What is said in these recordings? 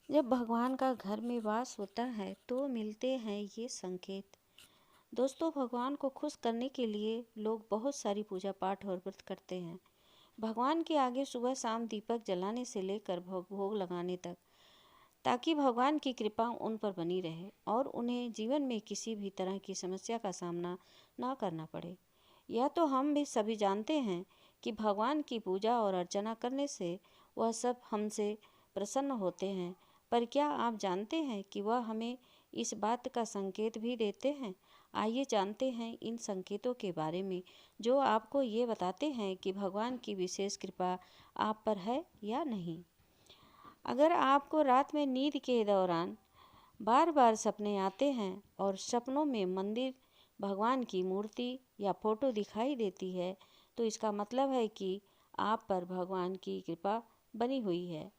जब भगवान का घर में वास होता है तो मिलते हैं ये संकेत। दोस्तों, भगवान को खुश करने के लिए लोग बहुत सारी पूजा पाठ और व्रत करते हैं। भगवान के आगे सुबह शाम दीपक जलाने से लेकर भोग भोग लगाने तक, ताकि भगवान की कृपा उन पर बनी रहे और उन्हें जीवन में किसी भी तरह की समस्या का सामना ना करना पड़े। यह तो हम भी सभी जानते हैं कि भगवान की पूजा और अर्चना करने से वह सब हमसे प्रसन्न होते हैं, पर क्या आप जानते हैं कि वह हमें इस बात का संकेत भी देते हैं? आइए जानते हैं इन संकेतों के बारे में, जो आपको ये बताते हैं कि भगवान की विशेष कृपा आप पर है या नहीं। अगर आपको रात में नींद के दौरान बार बार सपने आते हैं और सपनों में मंदिर, भगवान की मूर्ति या फोटो दिखाई देती है, तो इसका मतलब है कि आप पर भगवान की कृपा बनी हुई है।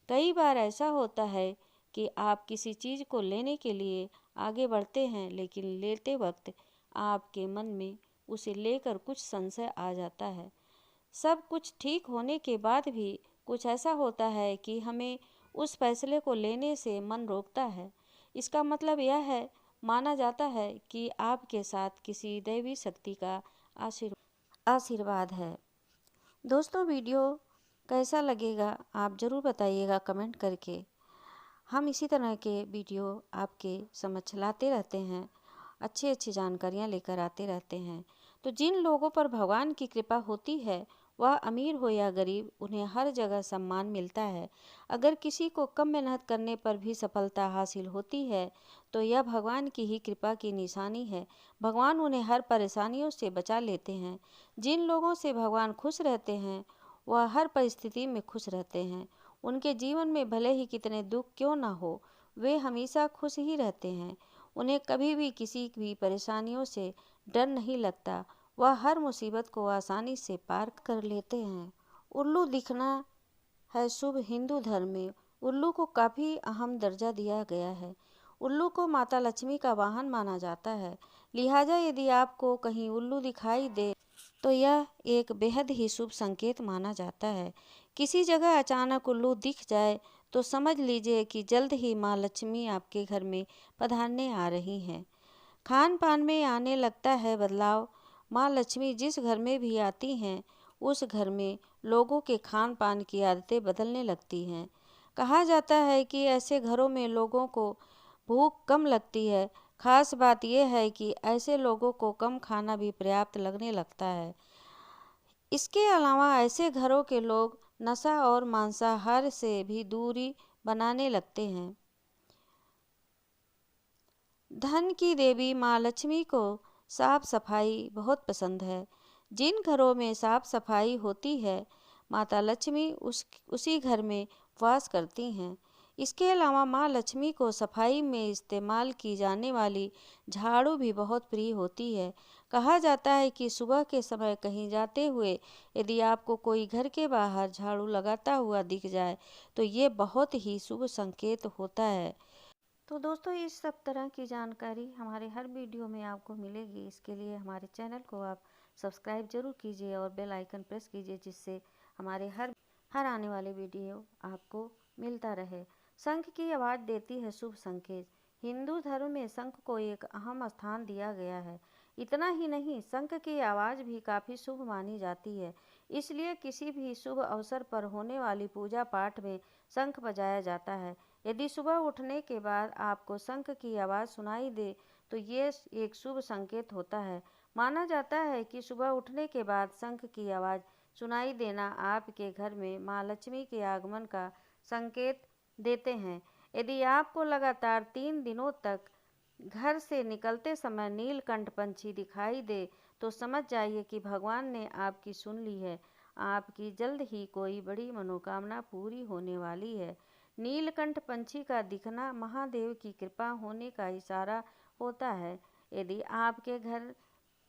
कई बार ऐसा होता है कि आप किसी चीज़ को लेने के लिए आगे बढ़ते हैं, लेकिन लेते वक्त आपके मन में उसे लेकर कुछ संशय आ जाता है। सब कुछ ठीक होने के बाद भी कुछ ऐसा होता है कि हमें उस फैसले को लेने से मन रोकता है। इसका मतलब यह है, माना जाता है कि आपके साथ किसी दैवी शक्ति का आशीर्वाद है। दोस्तों, वीडियो कैसा लगेगा आप ज़रूर बताइएगा कमेंट करके। हम इसी तरह के वीडियो आपके समक्ष लाते रहते हैं, अच्छी अच्छी जानकारियाँ लेकर आते रहते हैं। तो जिन लोगों पर भगवान की कृपा होती है, वह अमीर हो या गरीब, उन्हें हर जगह सम्मान मिलता है। अगर किसी को कम मेहनत करने पर भी सफलता हासिल होती है, तो यह भगवान की ही कृपा की निशानी है। भगवान उन्हें हर परेशानियों से बचा लेते हैं। जिन लोगों से भगवान खुश रहते हैं, वह हर परिस्थिति में खुश रहते हैं। उनके जीवन में भले ही कितने दुख क्यों ना हो, वे हमेशा खुश ही रहते हैं। उन्हें कभी भी किसी भी परेशानियों से डर नहीं लगता। वह हर मुसीबत को आसानी से पार कर लेते हैं। उल्लू दिखना है शुभ हिंदू धर्म में। उल्लू को काफ़ी अहम दर्जा दिया गया है। उल्लू को माता लक्ष्मी का वाहन माना जाता है। लिहाजा यदि आपको कहीं उल्लू दिखाई दे, तो यह एक बेहद ही शुभ संकेत माना जाता है। किसी जगह अचानक उल्लू दिख जाए तो समझ लीजिए कि जल्द ही माँ लक्ष्मी आपके घर में पधारने आ रही हैं। खान पान में आने लगता है बदलाव। माँ लक्ष्मी जिस घर में भी आती हैं, उस घर में लोगों के खान पान की आदतें बदलने लगती हैं। कहा जाता है कि ऐसे घरों में लोगों को भूख कम लगती है। खास बात यह है कि ऐसे लोगों को कम खाना भी पर्याप्त लगने लगता है। इसके अलावा ऐसे घरों के लोग नशा और मांसाहार से भी दूरी बनाने लगते हैं। धन की देवी माँ लक्ष्मी को साफ सफाई बहुत पसंद है। जिन घरों में साफ सफाई होती है, माता लक्ष्मी उसी घर में वास करती हैं। इसके अलावा माँ लक्ष्मी को सफाई में इस्तेमाल की जाने वाली झाड़ू भी बहुत प्रिय होती है। कहा जाता है कि सुबह के समय कहीं जाते हुए यदि आपको कोई घर के बाहर झाड़ू लगाता हुआ दिख जाए, तो ये बहुत ही शुभ संकेत होता है। तो दोस्तों, इस सब तरह की जानकारी हमारे हर वीडियो में आपको मिलेगी। इसके लिए हमारे चैनल को आप सब्सक्राइब जरूर कीजिए और बेल आइकन प्रेस कीजिए, जिससे हमारे हर आने वाले वीडियो आपको मिलता रहे। शंख की आवाज़ देती है शुभ संकेत। हिंदू धर्म में शंख को एक अहम स्थान दिया गया है। इतना ही नहीं, शंख की आवाज़ भी काफ़ी शुभ मानी जाती है। इसलिए किसी भी शुभ अवसर पर होने वाली पूजा पाठ में शंख बजाया जाता है। यदि सुबह उठने के बाद आपको शंख की आवाज़ सुनाई दे, तो ये एक शुभ संकेत होता है। माना जाता है कि सुबह उठने के बाद शंख की आवाज़ सुनाई देना आपके घर में माँ लक्ष्मी के आगमन का संकेत देते हैं। यदि आपको लगातार 3 दिनों तक घर से निकलते समय नीलकंठ पंछी दिखाई दे, तो समझ जाइए कि भगवान ने आपकी सुन ली है। आपकी जल्द ही कोई बड़ी मनोकामना पूरी होने वाली है। नीलकंठ पंछी का दिखना महादेव की कृपा होने का इशारा होता है। यदि आपके घर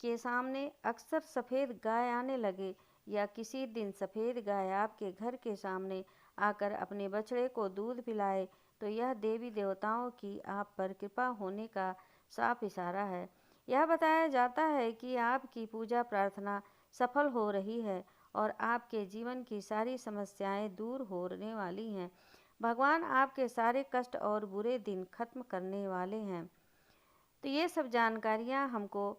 के सामने अक्सर सफ़ेद गाय आने लगे, या किसी दिन सफ़ेद गाय आपके घर के सामने आकर अपने बछड़े को दूध पिलाए, तो यह देवी देवताओं की आप पर कृपा होने का साफ इशारा है। यह बताया जाता है कि आपकी पूजा प्रार्थना सफल हो रही है और आपके जीवन की सारी समस्याएं दूर होने वाली हैं। भगवान आपके सारे कष्ट और बुरे दिन खत्म करने वाले हैं। तो ये सब जानकारियाँ हमको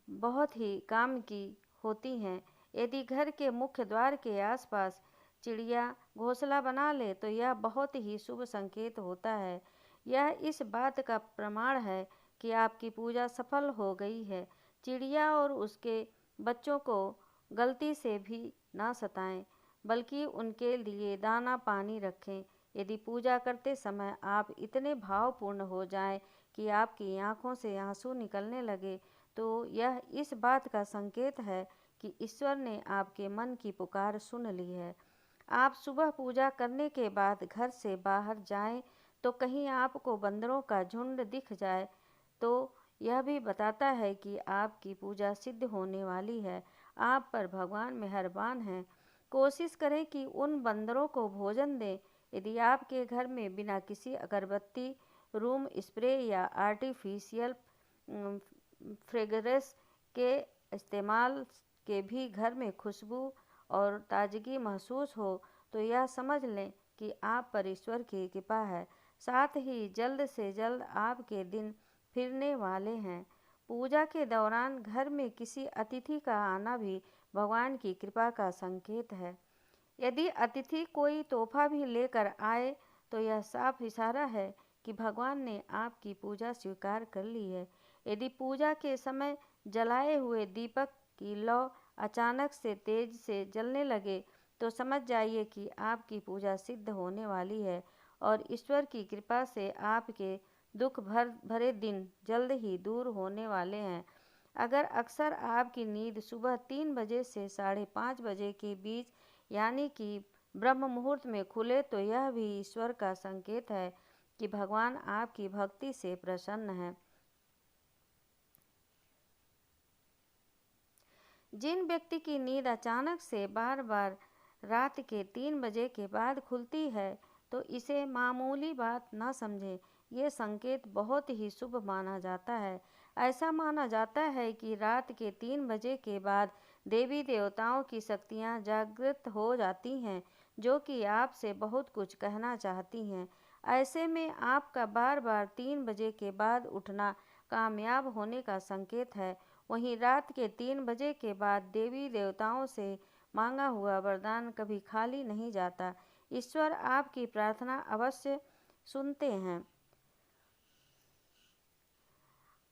बहुत ही काम की होती हैं। यदि घर के मुख्य द्वार के आसपास चिड़िया घोंसला बना ले तो यह बहुत ही शुभ संकेत होता है। यह इस बात का प्रमाण है कि आपकी पूजा सफल हो गई है। चिड़िया और उसके बच्चों को गलती से भी ना सताएं, बल्कि उनके लिए दाना पानी रखें। यदि पूजा करते समय आप इतने भावपूर्ण हो जाएं कि आपकी आंखों से आंसू निकलने लगे, तो यह इस बात का संकेत है कि ईश्वर ने आपके मन की पुकार सुन ली है। आप सुबह पूजा करने के बाद घर से बाहर जाएं तो कहीं आपको बंदरों का झुंड दिख जाए तो यह भी बताता है कि आपकी पूजा सिद्ध होने वाली है। आप पर भगवान मेहरबान हैं। कोशिश करें कि उन बंदरों को भोजन दें। यदि आपके घर में बिना किसी अगरबत्ती, रूम स्प्रे या आर्टिफिशियल फ्रेगरेंस के इस्तेमाल के भी घर में खुशबू और ताजगी महसूस हो, तो यह समझ लें कि आप पर ईश्वर की कृपा है। साथ ही जल्द से जल्द आपके दिन फिरने वाले हैं। पूजा के दौरान घर में किसी अतिथि का आना भी भगवान की कृपा का संकेत है। यदि अतिथि कोई तोहफा भी लेकर आए तो यह साफ इशारा है कि भगवान ने आपकी पूजा स्वीकार कर ली है। यदि पूजा के समय जलाए हुए दीपक की लौ अचानक से तेज से जलने लगे तो समझ जाइए कि आपकी पूजा सिद्ध होने वाली है और ईश्वर की कृपा से आपके दुख भरे दिन जल्द ही दूर होने वाले हैं। अगर अक्सर आपकी नींद सुबह 3 बजे से 5:30 बजे के बीच यानी कि ब्रह्म मुहूर्त में खुले तो यह भी ईश्वर का संकेत है कि भगवान आपकी भक्ति से प्रसन्न है। जिन व्यक्ति की नींद अचानक से बार बार रात के 3 बजे के बाद खुलती है तो इसे मामूली बात न समझें। ये संकेत बहुत ही शुभ माना जाता है। ऐसा माना जाता है कि रात के 3 बजे के बाद देवी देवताओं की शक्तियाँ जागृत हो जाती हैं, जो कि आपसे बहुत कुछ कहना चाहती हैं। ऐसे में आपका बार बार 3 बजे के बाद उठना कामयाब होने का संकेत है। वहीं रात के 3 बजे के बाद देवी देवताओं से मांगा हुआ वरदान कभी खाली नहीं जाता। ईश्वर आपकी प्रार्थना अवश्य सुनते हैं।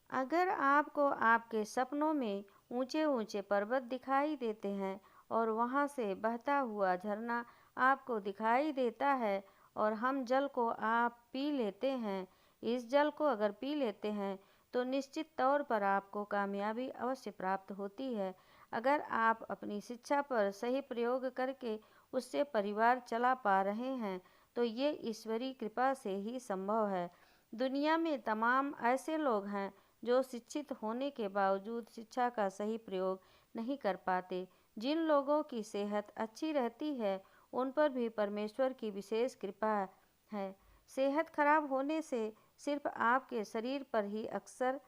अगर आपको आपके सपनों में ऊंचे ऊंचे पर्वत दिखाई देते हैं और वहां से बहता हुआ झरना आपको दिखाई देता है और हम जल को आप पी लेते हैं, इस जल को अगर पी लेते हैं तो निश्चित तौर पर आपको कामयाबी अवश्य प्राप्त होती है। अगर आप अपनी शिक्षा पर सही प्रयोग करके उससे परिवार चला पा रहे हैं तो ये ईश्वरीय कृपा से ही संभव है। दुनिया में तमाम ऐसे लोग हैं जो शिक्षित होने के बावजूद शिक्षा का सही प्रयोग नहीं कर पाते। जिन लोगों की सेहत अच्छी रहती है उन पर भी परमेश्वर की विशेष कृपा है। सेहत खराब होने से सिर्फ आपके शरीर पर ही अक्सर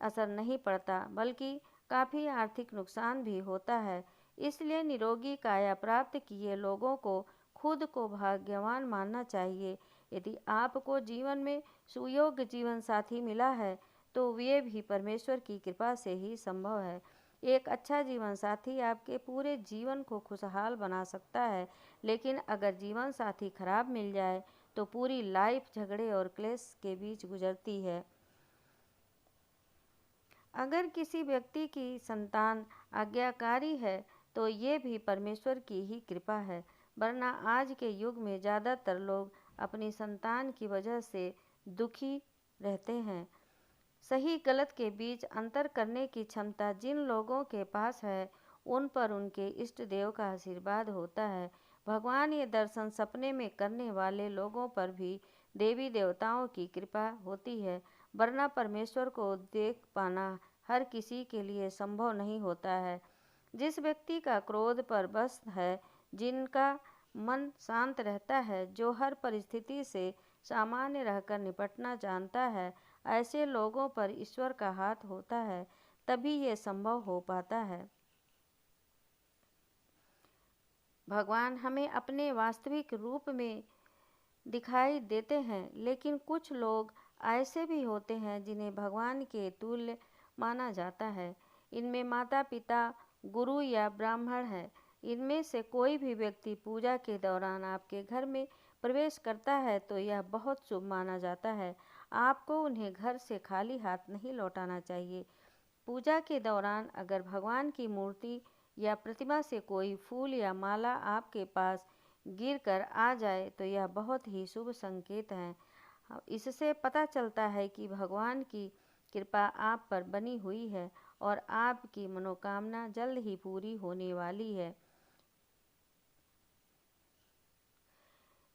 असर नहीं पड़ता, बल्कि काफ़ी आर्थिक नुकसान भी होता है। इसलिए निरोगी काया प्राप्त किए लोगों को खुद को भाग्यवान मानना चाहिए। यदि आपको जीवन में सुयोग्य जीवन साथी मिला है तो वे भी परमेश्वर की कृपा से ही संभव है। एक अच्छा जीवन साथी आपके पूरे जीवन को खुशहाल बना सकता है, लेकिन अगर जीवन साथी खराब मिल जाए तो पूरी लाइफ झगड़े और क्लेश के बीच गुजरती है। अगर किसी व्यक्ति की संतान आज्ञाकारी है तो ये भी परमेश्वर की ही कृपा है, वरना आज के युग में ज़्यादातर लोग अपनी संतान की वजह से दुखी रहते हैं। सही गलत के बीच अंतर करने की क्षमता जिन लोगों के पास है उन पर उनके इष्ट देव का आशीर्वाद होता है। भगवान ये दर्शन सपने में करने वाले लोगों पर भी देवी देवताओं की कृपा होती है, वरना परमेश्वर को देख पाना हर किसी के लिए संभव नहीं होता है। जिस व्यक्ति का क्रोध पर बस है, जिनका मन शांत रहता है, जो हर परिस्थिति से सामान्य रहकर निपटना जानता है, ऐसे लोगों पर ईश्वर का हाथ होता है, तभी ये संभव हो पाता है। भगवान हमें अपने वास्तविक रूप में दिखाई देते हैं, लेकिन कुछ लोग ऐसे भी होते हैं जिन्हें भगवान के तुल्य माना जाता है। इनमें माता पिता, गुरु या ब्राह्मण है। इनमें से कोई भी व्यक्ति पूजा के दौरान आपके घर में प्रवेश करता है तो यह बहुत शुभ माना जाता है। आपको उन्हें घर से खाली हाथ नहीं लौटाना चाहिए। पूजा के दौरान अगर भगवान की मूर्ति या प्रतिमा से कोई फूल या माला आपके पास गिर कर आ जाए तो यह बहुत ही शुभ संकेत है। इससे पता चलता है कि भगवान की कृपा आप पर बनी हुई है और आपकी मनोकामना जल्द ही पूरी होने वाली है।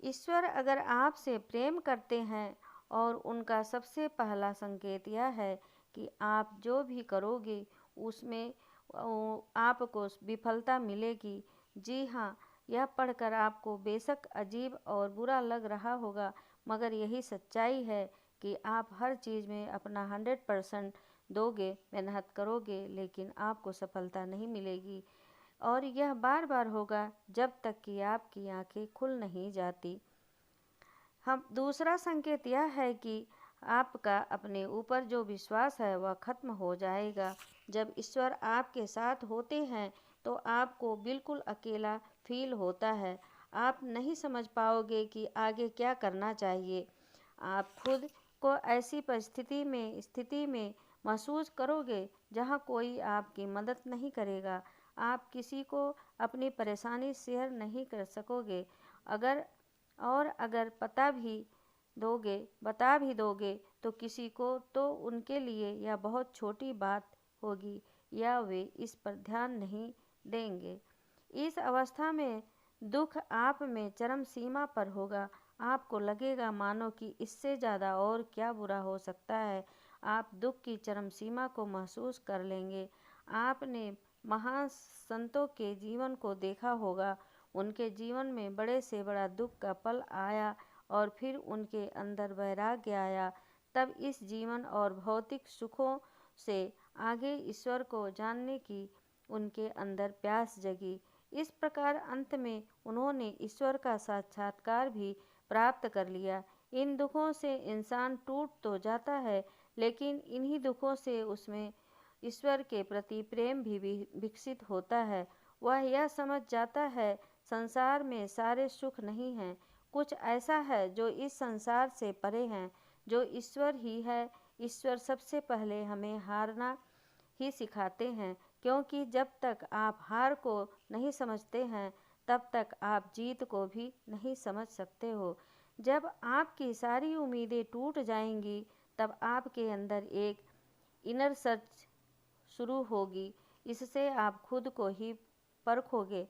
ईश्वर अगर आपसे प्रेम करते हैं और उनका सबसे पहला संकेत यह है कि आप जो भी करोगे उसमें आपको विफलता मिलेगी। जी हाँ, यह पढ़कर आपको बेशक अजीब और बुरा लग रहा होगा, मगर यही सच्चाई है कि आप हर चीज़ में अपना 100% दोगे, मेहनत करोगे, लेकिन आपको सफलता नहीं मिलेगी। और यह बार बार होगा जब तक कि आपकी आंखें खुल नहीं जाती। हम दूसरा संकेत यह है कि आपका अपने ऊपर जो विश्वास है वह खत्म हो जाएगा। जब ईश्वर आपके साथ होते हैं तो आपको बिल्कुल अकेला फील होता है। आप नहीं समझ पाओगे कि आगे क्या करना चाहिए। आप खुद को ऐसी स्थिति में महसूस करोगे जहां कोई आपकी मदद नहीं करेगा। आप किसी को अपनी परेशानी शेयर नहीं कर सकोगे। अगर बता भी दोगे तो किसी को तो उनके लिए यह बहुत छोटी बात होगी या वे इस पर ध्यान नहीं देंगे। इस अवस्था में दुख आप में चरम सीमा पर होगा। आपको लगेगा मानो कि इससे ज़्यादा और क्या बुरा हो सकता है। आप दुख की चरम सीमा को महसूस कर लेंगे। आपने महान संतों के जीवन को देखा होगा। उनके जीवन में बड़े से बड़ा दुख का पल आया और फिर उनके अंदर वैराग्य आया। तब इस जीवन और भौतिक सुखों से आगे ईश्वर को जानने की उनके अंदर प्यास जगी। इस प्रकार अंत में उन्होंने ईश्वर का साक्षात्कार भी प्राप्त कर लिया। इन दुखों से इंसान टूट तो जाता है, लेकिन इन्हीं दुखों से उसमें ईश्वर के प्रति प्रेम भी विकसित होता है। वह यह समझ जाता है संसार में सारे सुख नहीं हैं, कुछ ऐसा है जो इस संसार से परे हैं, जो ईश्वर ही है। ईश्वर सबसे पहले हमें हारना ही सिखाते हैं, क्योंकि जब तक आप हार को नहीं समझते हैं तब तक आप जीत को भी नहीं समझ सकते हो। जब आपकी सारी उम्मीदें टूट जाएंगी तब आपके अंदर एक इनर सर्च शुरू होगी। इससे आप खुद को ही परखोगे।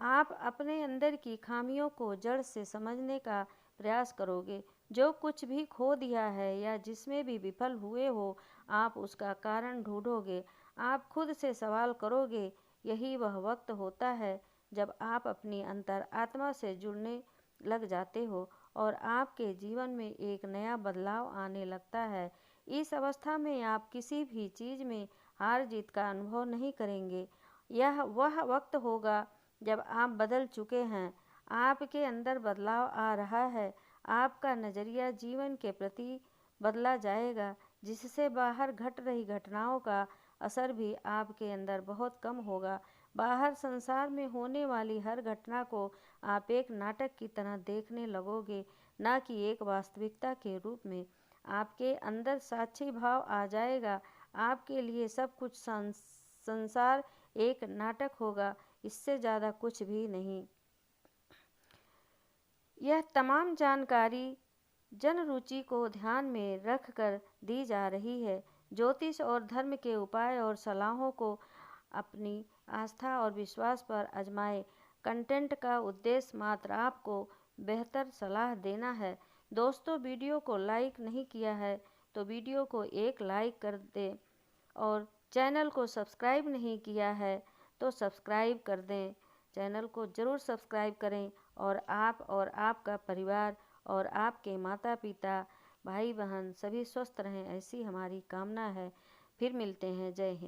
आप अपने अंदर की खामियों को जड़ से समझने का प्रयास करोगे। जो कुछ भी खो दिया है या जिसमें भी विफल हुए हो, आप उसका कारण ढूंढोगे। आप खुद से सवाल करोगे। यही वह वक्त होता है जब आप अपनी अंतर आत्मा से जुड़ने लग जाते हो और आपके जीवन में एक नया बदलाव आने लगता है। इस अवस्था में आप किसी भी चीज़ में हार जीत का अनुभव नहीं करेंगे। यह वह वक्त होगा जब आप बदल चुके हैं। आपके अंदर बदलाव आ रहा है। आपका नज़रिया जीवन के प्रति बदला जाएगा, जिससे बाहर घट रही घटनाओं का असर भी आपके अंदर बहुत कम होगा। बाहर संसार में होने वाली हर घटना को आप एक नाटक की तरह देखने लगोगे, न कि एक वास्तविकता के रूप में। आपके अंदर साक्षी भाव आ जाएगा। आपके लिए सब कुछ संसार एक नाटक होगा, इससे ज़्यादा कुछ भी नहीं। यह तमाम जानकारी जन रुचि को ध्यान में रखकर दी जा रही है। ज्योतिष और धर्म के उपाय और सलाहों को अपनी आस्था और विश्वास पर आजमाएं। कंटेंट का उद्देश्य मात्र आपको बेहतर सलाह देना है। दोस्तों, वीडियो को लाइक नहीं किया है तो वीडियो को एक लाइक कर दें और चैनल को सब्सक्राइब नहीं किया है तो सब्सक्राइब कर दें। चैनल को ज़रूर सब्सक्राइब करें और आपका परिवार और आपके माता पिता, भाई बहन सभी स्वस्थ रहें, ऐसी हमारी कामना है। फिर मिलते हैं। जय हिंद।